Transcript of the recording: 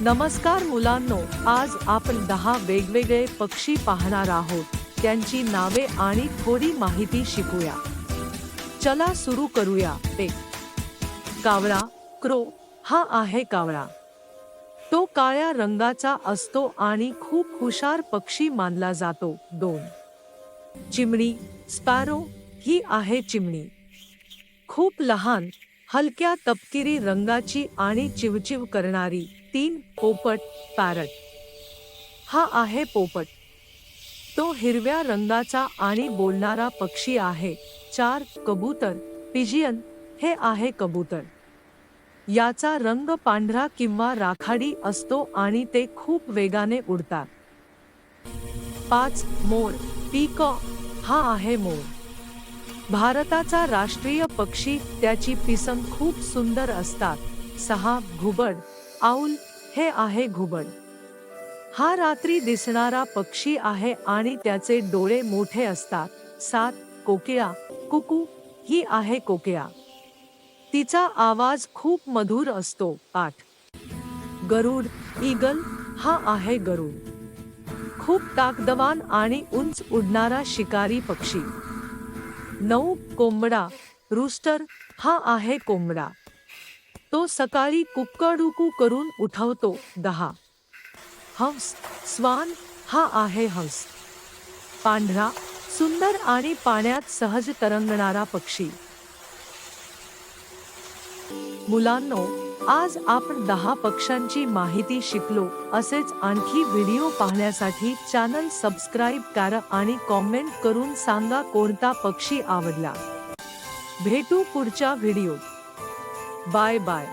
नमस्कार मुलांनो, आज आपण 10 वेगवेगळे पक्षी पाहणार आहोत. त्यांची नावे आणि थोडी माहिती शिकूया. चला सुरू करूया. 1. कावळा. क्रो हा आहे कावळा. तो काळ्या रंगाचा असतो आणि खूप हुशार पक्षी मानला जातो. 2. चिमणी. स्पॅरो ही आहे चिमणी. खूप लहान, हलक्या तपकिरी रंगाची आणि चिवचिव करणारी. 3. पोपट. पॅरट हा आहे पोपट. तो हिरव्या रंगाचा आणि बोलणारा पक्षी आहे. 4. कबूतर. पिजियन हे आहे कबूतर. याचा रंग पांढरा किंवा राखाडी असतो आणि ते खूप वेगाने उडतात. 5. मोर. पीकॉक हा आहे मोर. भारताचा राष्ट्रीय पक्षी. त्याची पिसं खूप सुंदर असतात. 6. घुबड. आऊल हे आहे घुबड. हा रात्री दिसणारा पक्षी आहे आणि त्याचे डोळे मोठे असतात. 7. कोकिळा. कुकू ही आहे कोकिळा. तिचा आवाज खूप मधुर असतो. 8. गरुड. ईगल हा आहे गरुड. खूप ताकदवान आणि उंच उडणारा शिकारी पक्षी. 9. कोंबडा. रूस्टर हा आहे कोंबडा. तो सकाळी कुक्कडुकू करून उठवतो. 10. हंस. स्वान हा आहे हंस. पांढरा, सुंदर आणि पाण्यात सहज तरंगणारा पक्षी. मुलांनो, आज आपण 10 पक्ष्यांची माहिती शिकलो. असेच आणखी व्हिडिओ पाहण्यासाठी चॅनल सबस्क्राईब करा आणि कॉमेंट करून सांगा कोणता पक्षी आवडला. भेटू पुढच्या व्हिडिओत. Bye bye.